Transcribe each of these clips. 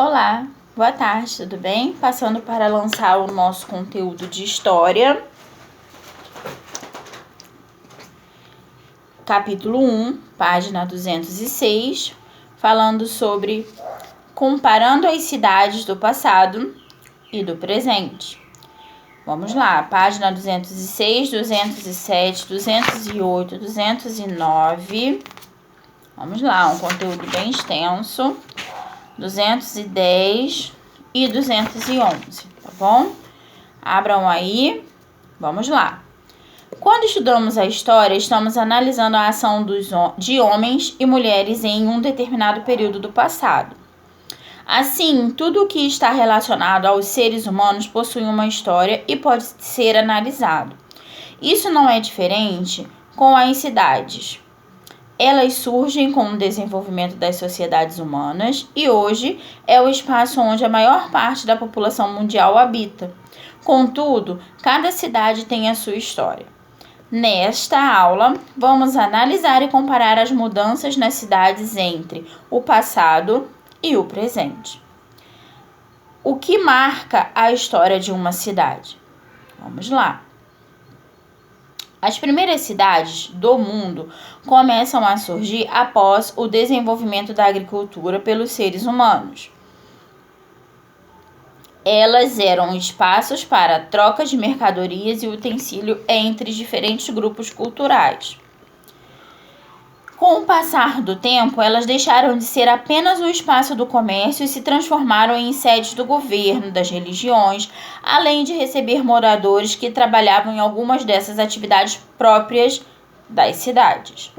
Olá, boa tarde, tudo bem? Passando para lançar o nosso conteúdo de história. Capítulo 1, página 206, falando sobre comparando as cidades do passado e do presente. Vamos lá, página 206, 207, 208, 209. Vamos lá, um conteúdo bem extenso. 210 e 211, tá bom? Abram aí, vamos lá. Quando estudamos a história, estamos analisando a ação de homens e mulheres em um determinado período do passado. Assim, tudo o que está relacionado aos seres humanos possui uma história e pode ser analisado. Isso não é diferente com as cidades. Elas surgem com o desenvolvimento das sociedades humanas e hoje é o espaço onde a maior parte da população mundial habita. Contudo, cada cidade tem a sua história. Nesta aula, vamos analisar e comparar as mudanças nas cidades entre o passado e o presente. O que marca a história de uma cidade? Vamos lá. As primeiras cidades do mundo começam a surgir após o desenvolvimento da agricultura pelos seres humanos. Elas eram espaços para troca de mercadorias e utensílio entre diferentes grupos culturais. Com o passar do tempo, elas deixaram de ser apenas o espaço do comércio e se transformaram em sedes do governo, das religiões, além de receber moradores que trabalhavam em algumas dessas atividades próprias das cidades.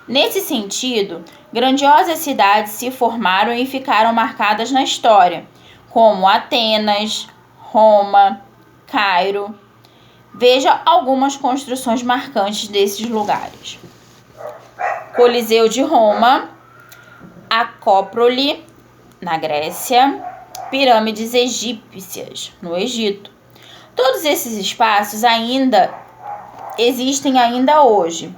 Nesse sentido, grandiosas cidades se formaram e ficaram marcadas na história, como Atenas, Roma, Cairo. Veja algumas construções marcantes desses lugares. Coliseu de Roma, Acrópole, na Grécia, pirâmides egípcias, no Egito. Todos esses espaços existem ainda hoje,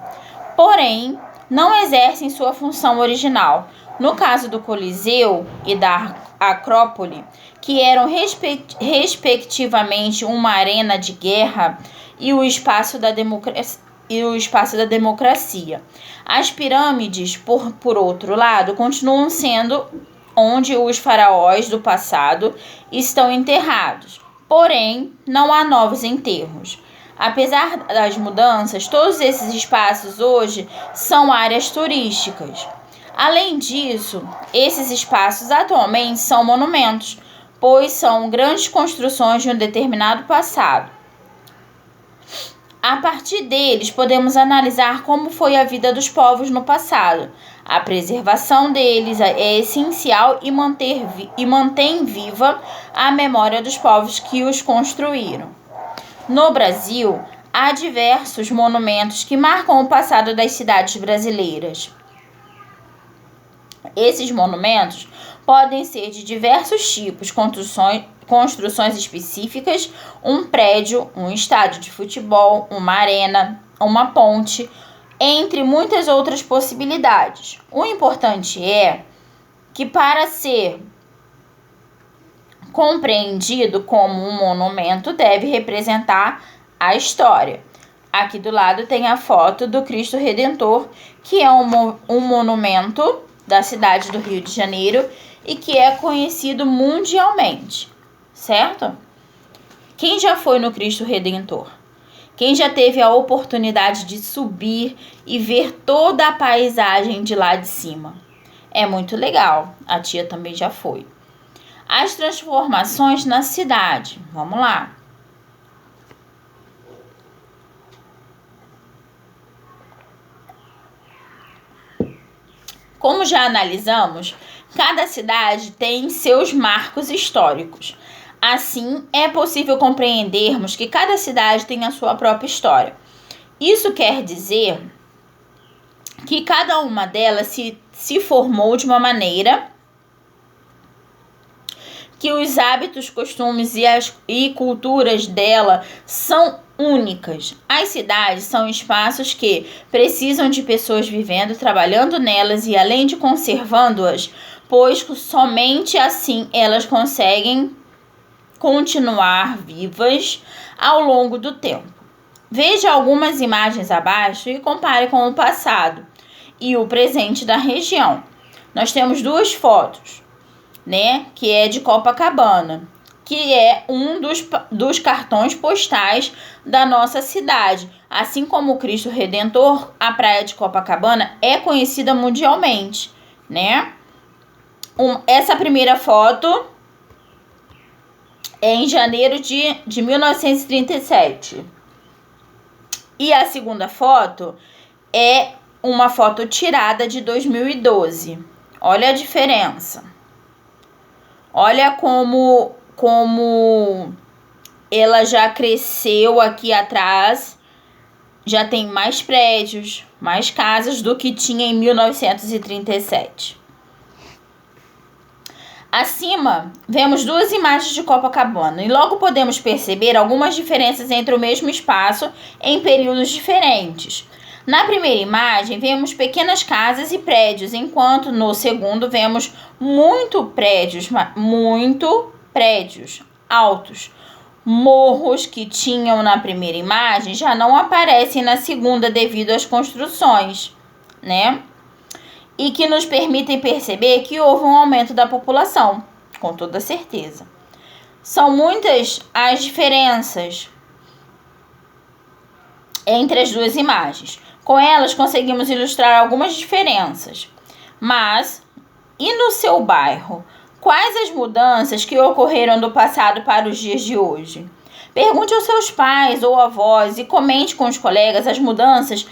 porém, não exercem sua função original. No caso do Coliseu e da Acrópole, que eram respectivamente uma arena de guerra e o espaço da democracia. As pirâmides, por outro lado, continuam sendo onde os faraós do passado estão enterrados, porém, não há novos enterros. Apesar das mudanças, todos esses espaços hoje são áreas turísticas. Além disso, esses espaços atualmente são monumentos, pois são grandes construções de um determinado passado. A partir deles, podemos analisar como foi a vida dos povos no passado. A preservação deles é essencial e mantém viva a memória dos povos que os construíram. No Brasil, há diversos monumentos que marcam o passado das cidades brasileiras. Esses monumentos podem ser de diversos tipos, construções específicas, um prédio, um estádio de futebol, uma arena, uma ponte, entre muitas outras possibilidades. O importante é que, para ser compreendido como um monumento, deve representar a história. Aqui do lado tem a foto do Cristo Redentor, que é um monumento da cidade do Rio de Janeiro e que é conhecido mundialmente, certo? Quem já foi no Cristo Redentor? Quem já teve a oportunidade de subir e ver toda a paisagem de lá de cima? É muito legal, a tia também já foi. As transformações na cidade, vamos lá. Como já analisamos, cada cidade tem seus marcos históricos. Assim, é possível compreendermos que cada cidade tem a sua própria história. Isso quer dizer que cada uma delas se formou de uma maneira que os hábitos, costumes e culturas dela são únicas. As cidades são espaços que precisam de pessoas vivendo, trabalhando nelas e, além de conservando-as, pois somente assim elas conseguem continuar vivas ao longo do tempo. Veja algumas imagens abaixo e compare com o passado e o presente da região. Nós temos duas fotos, né, que é de Copacabana, que é um dos cartões postais da nossa cidade. Assim como o Cristo Redentor, a praia de Copacabana é conhecida mundialmente, né? Essa primeira foto é em janeiro de 1937. E a segunda foto é uma foto tirada de 2012. Olha a diferença. Olha como ela já cresceu aqui atrás, já tem mais prédios, mais casas do que tinha em 1937. Acima, vemos duas imagens de Copacabana e logo podemos perceber algumas diferenças entre o mesmo espaço em períodos diferentes. Na primeira imagem, vemos pequenas casas e prédios, enquanto no segundo vemos muito prédios altos. Morros que tinham na primeira imagem já não aparecem na segunda devido às construções, né? E que nos permitem perceber que houve um aumento da população, com toda certeza. São muitas as diferenças entre as duas imagens. Com elas conseguimos ilustrar algumas diferenças. Mas, e no seu bairro? Quais as mudanças que ocorreram do passado para os dias de hoje? Pergunte aos seus pais ou avós e comente com os colegas as mudanças,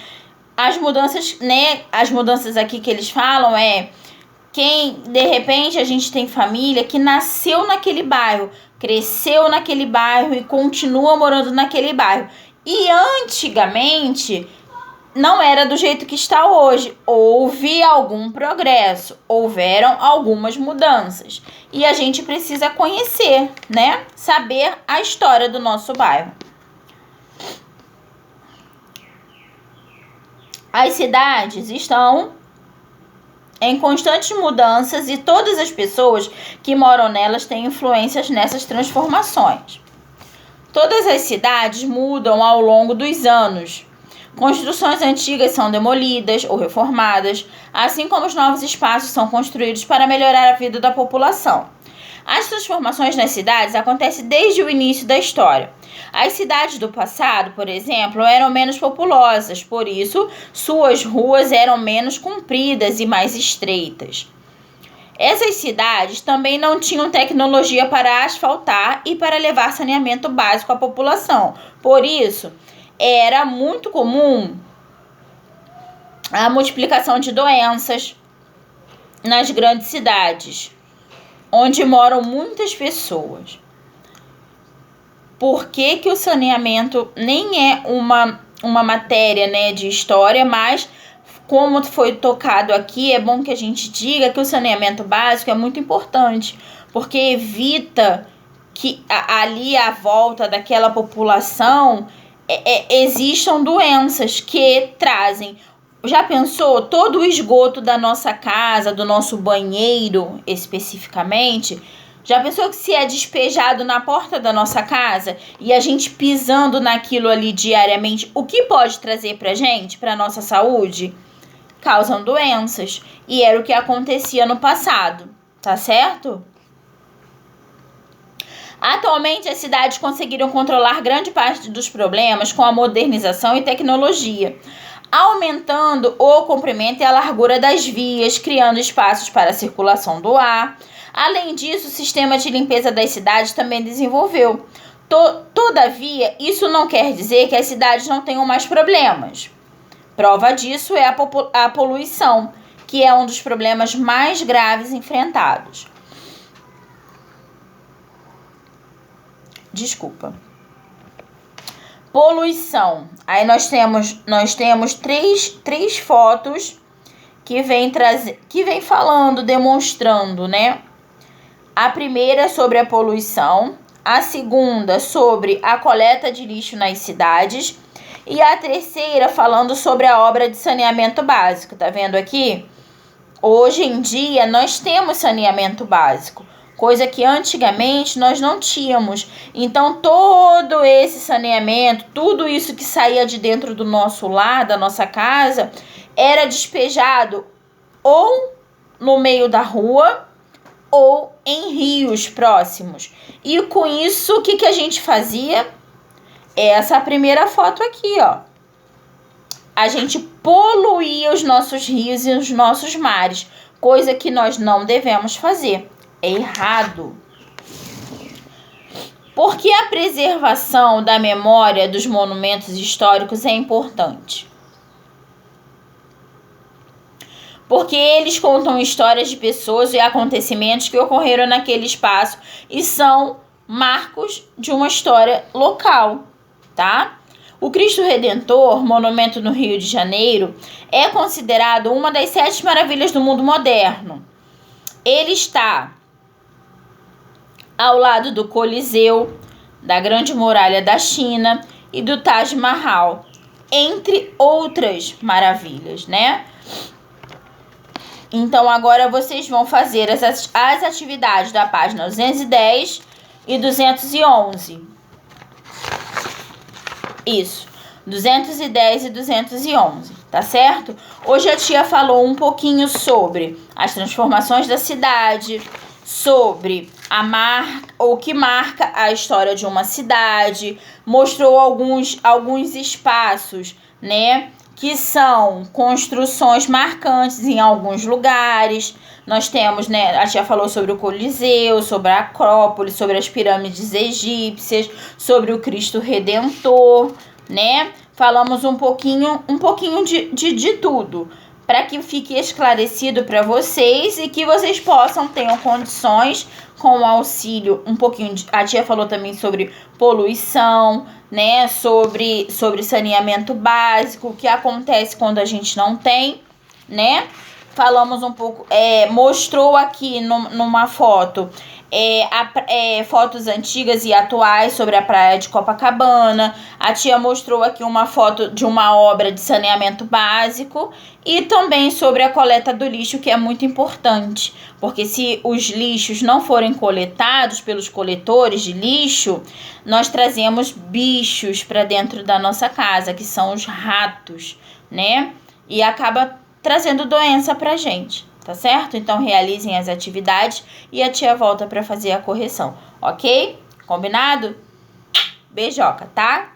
né? As mudanças aqui que eles falam é quem, de repente, a gente tem família que nasceu naquele bairro, cresceu naquele bairro e continua morando naquele bairro. E antigamente não era do jeito que está hoje. Houve algum progresso, houveram algumas mudanças. E a gente precisa conhecer, né? Saber a história do nosso bairro. As cidades estão em constantes mudanças e todas as pessoas que moram nelas têm influências nessas transformações. Todas as cidades mudam ao longo dos anos. Construções antigas são demolidas ou reformadas, assim como os novos espaços são construídos para melhorar a vida da população. As transformações nas cidades acontecem desde o início da história. As cidades do passado, por exemplo, eram menos populosas, por isso suas ruas eram menos compridas e mais estreitas. Essas cidades também não tinham tecnologia para asfaltar e para levar saneamento básico à população. Por isso, era muito comum a multiplicação de doenças nas grandes cidades, onde moram muitas pessoas. Por que que o saneamento nem é uma matéria, né, de história, mas como foi tocado aqui, é bom que a gente diga que o saneamento básico é muito importante, porque evita que ali à volta daquela população existam doenças que trazem. Já pensou todo o esgoto da nossa casa, do nosso banheiro especificamente? Já pensou que se é despejado na porta da nossa casa e a gente pisando naquilo ali diariamente, o que pode trazer pra gente, pra nossa saúde? Causam doenças. E era o que acontecia no passado, tá certo? Atualmente, as cidades conseguiram controlar grande parte dos problemas com a modernização e tecnologia, aumentando o comprimento e a largura das vias, criando espaços para a circulação do ar. Além disso, o sistema de limpeza das cidades também desenvolveu. Todavia, isso não quer dizer que as cidades não tenham mais problemas. Prova disso é a poluição, que é um dos problemas mais graves enfrentados. Poluição. Aí nós temos três fotos que vem falando, demonstrando, né? A primeira sobre a poluição, a segunda sobre a coleta de lixo nas cidades e a terceira falando sobre a obra de saneamento básico. Tá vendo aqui? Hoje em dia, nós temos saneamento básico, coisa que antigamente nós não tínhamos. Então, todo esse saneamento, tudo isso que saía de dentro do nosso lar, da nossa casa, era despejado ou no meio da rua ou em rios próximos. E com isso, o que a gente fazia? Essa primeira foto aqui, ó. A gente poluía os nossos rios e os nossos mares, coisa que nós não devemos fazer. É errado. Por que a preservação da memória dos monumentos históricos é importante? Porque eles contam histórias de pessoas e acontecimentos que ocorreram naquele espaço e são marcos de uma história local, tá? O Cristo Redentor, monumento no Rio de Janeiro, é considerado uma das 7 maravilhas do mundo moderno. Ele está ao lado do Coliseu, da Grande Muralha da China e do Taj Mahal, entre outras maravilhas, né? Então, agora vocês vão fazer as atividades da página 210 e 211. Isso, 210 e 211, tá certo? Hoje a tia falou um pouquinho sobre as transformações da cidade, sobre o que marca a história de uma cidade, mostrou alguns espaços, né, que são construções marcantes em alguns lugares. Nós temos, né, a tia falou sobre o Coliseu, sobre a Acrópole, sobre as pirâmides egípcias, sobre o Cristo Redentor, né? Falamos um pouquinho de tudo, para que fique esclarecido para vocês e que vocês tenham condições, com o auxílio, a tia falou também sobre poluição, né? Sobre saneamento básico, o que acontece quando a gente não tem, né? Falamos um pouco, mostrou aqui numa foto, fotos antigas e atuais sobre a praia de Copacabana. A tia mostrou aqui uma foto de uma obra de saneamento básico e também sobre a coleta do lixo, que é muito importante, porque se os lixos não forem coletados pelos coletores de lixo, nós trazemos bichos para dentro da nossa casa, que são os ratos, né? E acaba trazendo doença pra gente, tá certo? Então, realizem as atividades e a tia volta para fazer a correção, ok? Combinado? Beijoca, tá?